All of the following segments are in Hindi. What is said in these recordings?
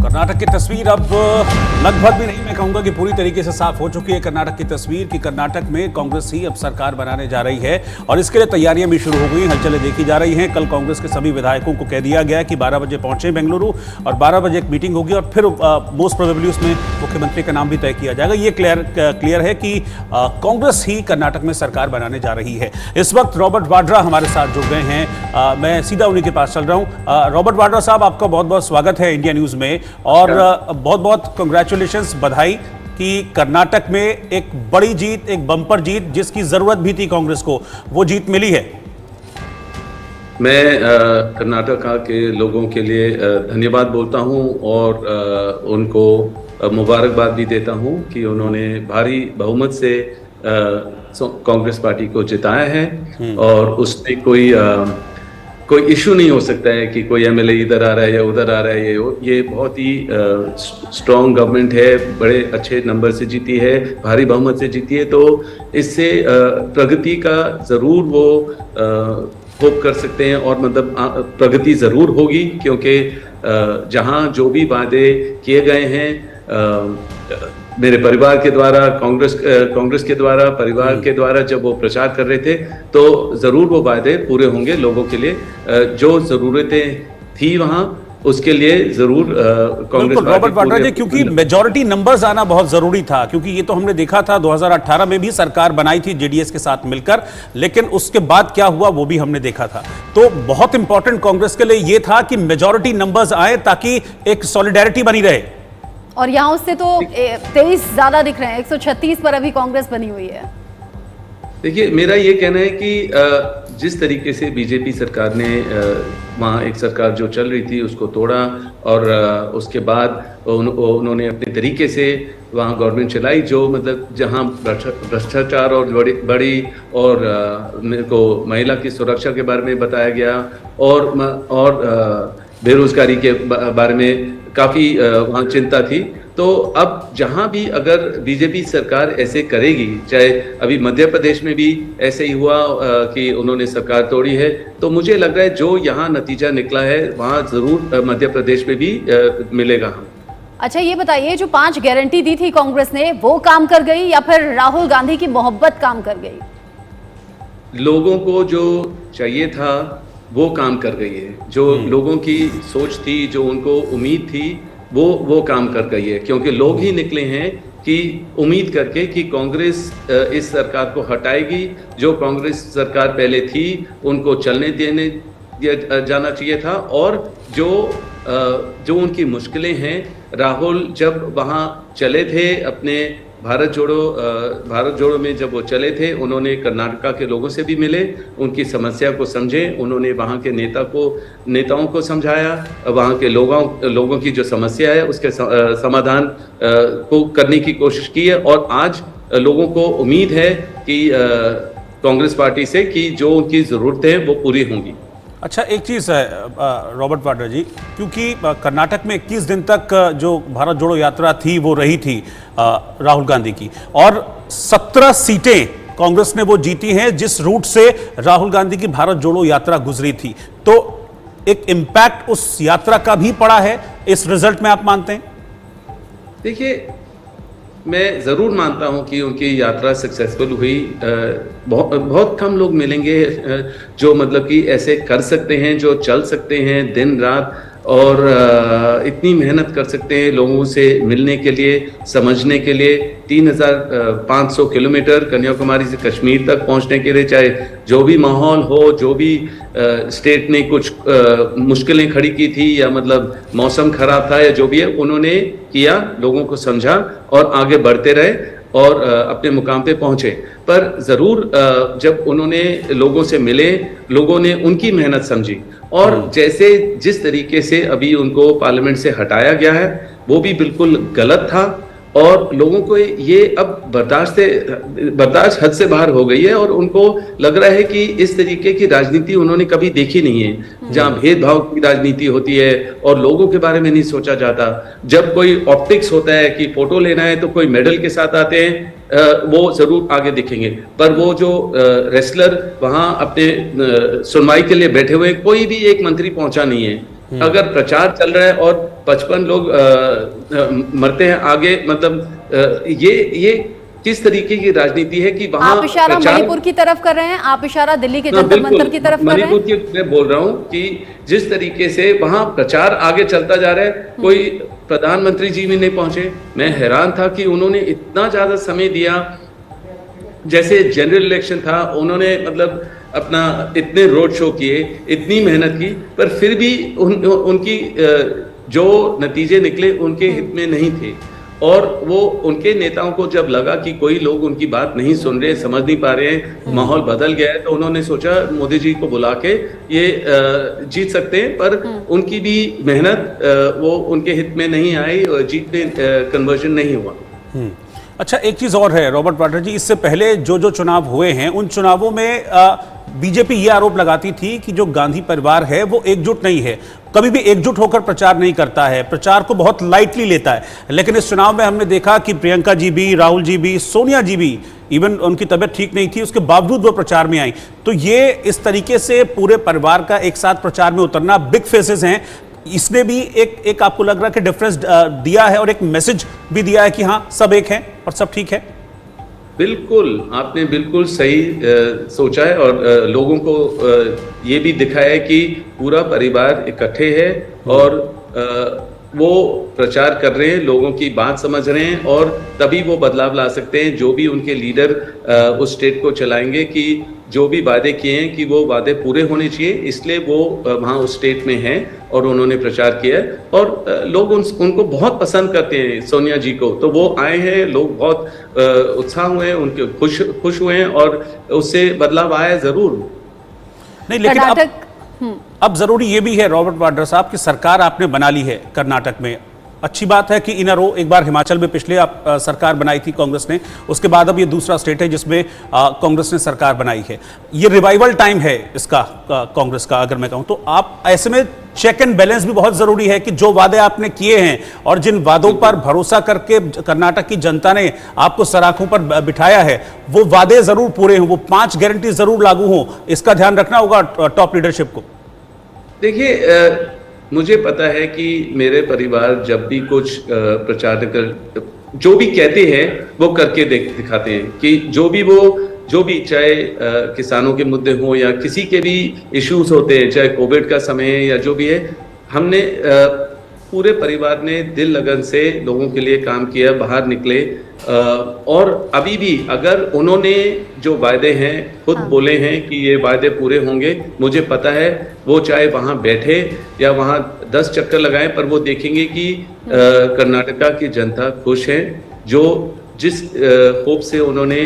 कर्नाटक की तस्वीर अब लगभग भी नहीं, मैं कहूंगा कि पूरी तरीके से साफ हो चुकी है कर्नाटक की तस्वीर कि कर्नाटक में कांग्रेस ही अब सरकार बनाने जा रही है और इसके लिए तैयारियां भी शुरू हो गई, हलचलें देखी जा रही हैं। कल कांग्रेस के सभी विधायकों को कह दिया गया कि 12 बजे पहुंचे बेंगलुरु और 12 बजे एक मीटिंग होगी और फिर मोस्ट प्रोबेबली उसमें मुख्यमंत्री का नाम भी तय किया जाएगा। ये क्लियर है कि कांग्रेस ही कर्नाटक में सरकार बनाने जा रही है। इस वक्त रॉबर्ट वाड्रा हमारे साथ जुड़ गए हैं, मैं सीधा उन्हीं के पास चल रहा हूँ। रॉबर्ट वाड्रा साहब, आपका बहुत बहुत स्वागत है इंडिया न्यूज में और बहुत बहुत कंग्रेचुलेशंस, बधाई कि कर्नाटक में एक बड़ी जीत, एक बम्पर जीत जिसकी जरूरत भी थी कांग्रेस को, वो जीत मिली है। मैं कर्नाटक के लोगों के लिए धन्यवाद बोलता हूं और उनको मुबारकबाद भी देता हूं कि उन्होंने भारी बहुमत से कांग्रेस पार्टी को जिताया है और उसमें कोई इशू नहीं हो सकता है कि कोई एमएलए इधर आ रहा है या उधर आ रहा है। ये बहुत ही स्ट्रॉन्ग गवर्नमेंट है, बड़े अच्छे नंबर से जीती है, भारी बहुमत से जीती है, तो इससे प्रगति का ज़रूर वो होप कर सकते हैं और मतलब प्रगति ज़रूर होगी, क्योंकि जहां जो भी वादे किए गए हैं मेरे परिवार के द्वारा, कांग्रेस के द्वारा, परिवार के द्वारा जब वो प्रचार कर रहे थे, तो जरूर वो वादे पूरे होंगे लोगों के लिए। जो जरूरतें थी वहां, उसके लिए जरूर कांग्रेस रॉबर्ट वाड्रा जी, क्योंकि मेजॉरिटी नंबर्स आना बहुत जरूरी था, क्योंकि ये तो हमने देखा था 2018 में भी सरकार बनाई थी जेडीएस के साथ मिलकर, लेकिन उसके बाद क्या हुआ वो भी हमने देखा था। तो बहुत इंपॉर्टेंट कांग्रेस के लिए ये था कि मेजॉरिटी नंबर्स आए ताकि एक सॉलिडेरिटी बनी रहे। और यहाँ उससे तो 23 ज्यादा दिख रहे हैं, 136 पर अभी कांग्रेस बनी हुई है। देखिए, मेरा ये कहना है कि जिस तरीके से बीजेपी सरकार ने वहाँ एक सरकार जो चल रही थी उसको तोड़ा और उसके बाद उन्होंने अपने तरीके से वहाँ गवर्नमेंट चलाई, जो मतलब जहाँ भ्रष्टाचार और बड़ी और मेरे को महिला की सुरक्षा के बारे में बताया गया और बेरोजगारी के बारे में काफ़ी वहाँ चिंता थी। तो अब जहाँ भी अगर बीजेपी सरकार ऐसे करेगी, चाहे अभी मध्य प्रदेश में भी ऐसे ही हुआ कि उन्होंने सरकार तोड़ी है, तो मुझे लग रहा है जो यहाँ नतीजा निकला है वहाँ ज़रूर मध्य प्रदेश में भी मिलेगा। अच्छा, ये बताइए, जो 5 गारंटी दी थी कांग्रेस ने, वो काम कर गई या फिर राहुल गांधी की मोहब्बत काम कर गई? लोगों को जो चाहिए था वो काम कर गई है, जो लोगों की सोच थी, जो उनको उम्मीद थी, वो काम कर गई है, क्योंकि लोग ही निकले हैं कि उम्मीद करके कि कांग्रेस इस सरकार को हटाएगी। जो कांग्रेस सरकार पहले थी उनको चलने देने जाना चाहिए था, और जो उनकी मुश्किलें हैं, राहुल जब वहाँ चले थे अपने भारत जोड़ो में जब वो चले थे, उन्होंने कर्नाटका के लोगों से भी मिले, उनकी समस्या को समझे, उन्होंने वहाँ के नेताओं को समझाया, वहाँ के लोगों की जो समस्या है उसके समाधान को करने की कोशिश की है। और आज लोगों को उम्मीद है कि कांग्रेस पार्टी से कि जो उनकी ज़रूरतें हैं वो पूरी होंगी। अच्छा, एक चीज़ है रॉबर्ट वाड्रा जी, क्योंकि कर्नाटक में 21 दिन तक जो भारत जोड़ो यात्रा थी वो रही थी राहुल गांधी की, और 17 सीटें कांग्रेस ने वो जीती हैं जिस रूट से राहुल गांधी की भारत जोड़ो यात्रा गुजरी थी। तो एक इम्पैक्ट उस यात्रा का भी पड़ा है इस रिजल्ट में, आप मानते हैं? देखिए, मैं ज़रूर मानता हूं कि उनकी यात्रा सक्सेसफुल हुई। बहुत कम लोग मिलेंगे जो मतलब कि ऐसे कर सकते हैं, जो चल सकते हैं दिन रात और इतनी मेहनत कर सकते हैं लोगों से मिलने के लिए, समझने के लिए। 3500 किलोमीटर कन्याकुमारी से कश्मीर तक पहुंचने के लिए, चाहे जो भी माहौल हो, जो भी स्टेट ने कुछ मुश्किलें खड़ी की थी या मतलब मौसम खराब था या जो भी है, उन्होंने किया, लोगों को समझा और आगे बढ़ते रहे और अपने मुकाम पे पहुंचे। पर ज़रूर जब उन्होंने लोगों से मिले, लोगों ने उनकी मेहनत समझी, और जिस तरीके से अभी उनको पार्लियामेंट से हटाया गया है वो भी बिल्कुल गलत था, और लोगों को ये अब बर्दाश्त हद से बाहर हो गई है, और उनको लग रहा है कि इस तरीके की राजनीति उन्होंने कभी देखी नहीं है, जहां भेदभाव की राजनीति होती है और लोगों के बारे में नहीं सोचा जाता। जब कोई ऑप्टिक्स होता है कि फोटो लेना है तो कोई मेडल के साथ आते हैं, वो जरूर आगे दिखेंगे, पर वो जो रेसलर वहां अपने सुनवाई के लिए बैठे हुए, कोई भी एक मंत्री पहुंचा नहीं है। अगर प्रचार चल रहा है और 55 लोग मरते हैं आगे, मतलब ये किस तरीके की राजनीति है कि वहां आप इशारा मणिपुर की तरफ कर रहे हैं, आप इशारा दिल्ली के जंतर मंतर की तरफ कर रहे हैं। मणिपुर की मैं बोल रहा हूं कि जिस तरीके से वहां प्रचार आगे चलता जा रहा है, कोई प्रधानमंत्री जी भी नहीं पहुंचे। मैं हैरान था कि उन्होंने इतना ज्यादा समय दिया, जैसे जनरल इलेक्शन था, उन्होंने मतलब अपना इतने रोड शो किए, इतनी मेहनत की, पर फिर भी उनकी जो नतीजे निकले उनके हित में नहीं थे। और वो उनके नेताओं को जब लगा कि कोई लोग उनकी बात नहीं सुन रहे, समझ नहीं पा रहे हैं, माहौल बदल गया है, तो उन्होंने सोचा मोदी जी को बुला के ये जीत सकते हैं। पर उनकी भी मेहनत वो उनके हित में नहीं आई, जीत में कन्वर्जन नहीं हुआ। अच्छा, एक चीज और है रॉबर्ट वाड्रा जी, इससे पहले जो चुनाव हुए हैं उन चुनावों में बीजेपी ये आरोप लगाती थी कि जो गांधी परिवार है वो एकजुट नहीं है, कभी भी एकजुट होकर प्रचार नहीं करता है, प्रचार को बहुत लाइटली लेता है। लेकिन इस चुनाव में हमने देखा कि प्रियंका जी भी, राहुल जी भी, सोनिया जी भी, इवन उनकी तबीयत ठीक नहीं थी, उसके बावजूद वो प्रचार में आई। तो ये इस तरीके से पूरे परिवार का एक साथ प्रचार में उतरना, बिग फेसेस हैं, इसने भी एक आपको लग रहा है कि डिफरेंस दिया है और एक मैसेज भी दिया है कि हाँ सब एक हैं और सब ठीक है। बिल्कुल, आपने बिल्कुल सही सोचा है और लोगों को ये भी दिखाया है कि पूरा परिवार इकट्ठे है और वो प्रचार कर रहे हैं, लोगों की बात समझ रहे हैं और तभी वो बदलाव ला सकते हैं। जो भी उनके लीडर उस स्टेट को चलाएंगे कि जो भी वादे किए हैं कि वो वादे पूरे होने चाहिए, इसलिए वो वहाँ उस स्टेट में हैं और उन्होंने प्रचार किया है और लोग उनको बहुत पसंद करते हैं, सोनिया जी को। तो वो आए हैं, लोग बहुत उत्साह हुए हैं, उनके खुश हुए हैं और उससे बदलाव आया जरूर। नहीं, लेकिन अब जरूरी ये भी है रॉबर्ट वाड्रा साहब कि सरकार आपने बना ली है कर्नाटक में। अच्छी बात है कि इन रो एक बार हिमाचल में पिछले सरकार बनाई थी कांग्रेस ने, उसके बाद अब ये दूसरा स्टेट है जिसमें कांग्रेस ने सरकार बनाई है। ये रिवाइवल टाइम है इसका कांग्रेस का, अगर मैं कहूं तो। आप ऐसे में चेक एंड बैलेंस भी बहुत जरूरी है कि जो वादे आपने किए हैं और जिन वादों पर भरोसा करके कर्नाटक की जनता ने आपको सराखों पर बिठाया है, वो वादे जरूर पूरे हों, वो 5 गारंटी जरूर लागू हों। इसका ध्यान रखना होगा टॉप लीडरशिप को। देखिए, मुझे पता है कि मेरे परिवार जब भी कुछ प्रचार कर, जो भी कहते हैं वो करके दिखाते हैं कि जो भी चाहे किसानों के मुद्दे हों या किसी के भी इश्यूज होते हैं, चाहे कोविड का समय है या जो भी है, हमने पूरे परिवार ने दिल लगन से लोगों के लिए काम किया, बाहर निकले। और अभी भी अगर उन्होंने जो वायदे हैं खुद बोले हैं कि ये वायदे पूरे होंगे, मुझे पता है वो चाहे वहां बैठे या वहां 10 चक्कर लगाएं, पर वो देखेंगे कि कर्नाटका की जनता खुश है, जो जिस होप से उन्होंने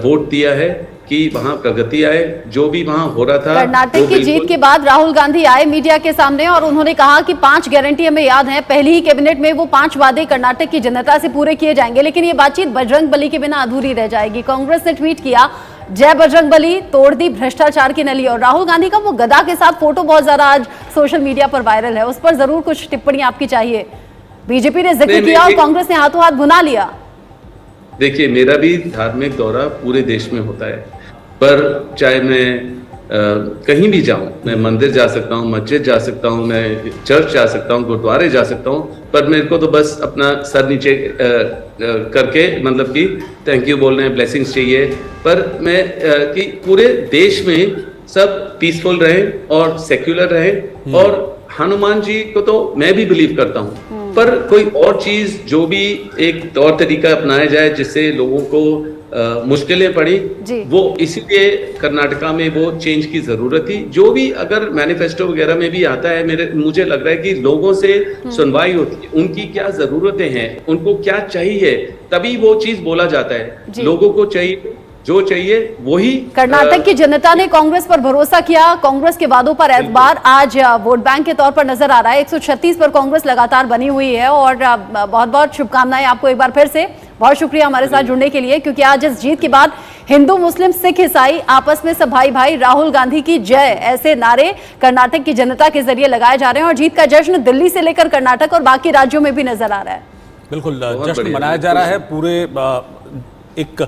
वोट दिया है कि वहां प्रगति आए। जो भी वहां हो रहा था, कर्नाटक की जीत के बाद राहुल गांधी आए मीडिया के सामने और उन्होंने कहा कि 5 गारंटी हमें याद है, पहली ही कैबिनेट में वो 5 वादे कर्नाटक की जनता से पूरे किए जाएंगे, लेकिन ये बातचीत बजरंग बली के बिना अधूरी रह जाएगी। कांग्रेस ने ट्वीट किया, जय बजरंग बली, तोड़ दी भ्रष्टाचार की नली। और राहुल गांधी का वो गदा के साथ फोटो बहुत ज्यादा आज सोशल मीडिया पर वायरल है, उस पर जरूर कुछ टिप्पणी आपकी चाहिए। बीजेपी ने जिक्र किया और कांग्रेस ने हाथों हाथ भुना लिया। देखिए, मेरा भी धार्मिक दौरा पूरे देश में होता है, पर चाहे मैं कहीं भी जाऊं, मैं मंदिर जा सकता हूं, मस्जिद जा सकता हूं, मैं चर्च जा सकता हूं, गुरुद्वारे जा सकता हूं, पर मेरे को तो बस अपना सर नीचे करके, मतलब कि थैंक यू बोलना है, ब्लेसिंग्स चाहिए। पर मैं कि पूरे देश में सब पीसफुल रहे और सेक्युलर रहे। और हनुमान जी को तो मैं भी बिलीव करता हूं, पर कोई और चीज जो भी एक तौर तरीका अपनाया जाए जिससे लोगों को मुश्किलें पड़ी, वो इसीलिए कर्नाटका में वो चेंज की जरूरत थी। जो भी अगर मैनिफेस्टो वगैरह में भी आता है, मुझे लग रहा है कि लोगों से सुनवाई होती है, उनकी क्या जरूरतें हैं, उनको क्या चाहिए, तभी वो चीज बोला जाता है। लोगों को चाहिए जो चाहिए वही। कर्नाटक की जनता ने कांग्रेस पर भरोसा किया, कांग्रेस के वादों पर एतबार आज वोट बैंक के तौर पर नजर आ रहा है। 136 पर कांग्रेस लगातार बनी हुई है और बहुत बहुत शुभकामनाएं आपको एक बार फिर से। बहुत शुक्रिया हमारे साथ जुड़ने के लिए, क्योंकि आज इस जीत के बाद हिंदू मुस्लिम सिख ईसाई आपस में सब भाई भाई, राहुल गांधी की जय, ऐसे नारे कर्नाटक की जनता के जरिए लगाए जा रहे हैं और जीत का जश्न दिल्ली से लेकर कर्नाटक और बाकी राज्यों में भी नजर आ रहा है। बिल्कुल जश्न मनाया जा रहा है। पूरे एक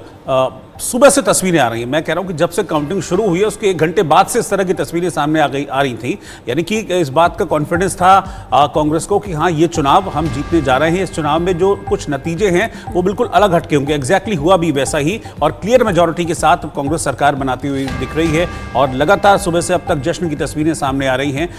सुबह से तस्वीरें आ रही हैं। मैं कह रहा हूं कि जब से काउंटिंग शुरू हुई है उसके 1 घंटे बाद से इस तरह की तस्वीरें सामने आ रही थी। यानी कि इस बात का कॉन्फिडेंस था कांग्रेस को कि हाँ, ये चुनाव हम जीतने जा रहे हैं। इस चुनाव में जो कुछ नतीजे हैं वो बिल्कुल अलग हटके होंगे। एग्जैक्टली हुआ भी वैसा ही और क्लियर मेजॉरिटी के साथ कांग्रेस सरकार बनाती हुई दिख रही है और लगातार सुबह से अब तक जश्न की तस्वीरें सामने आ रही हैं।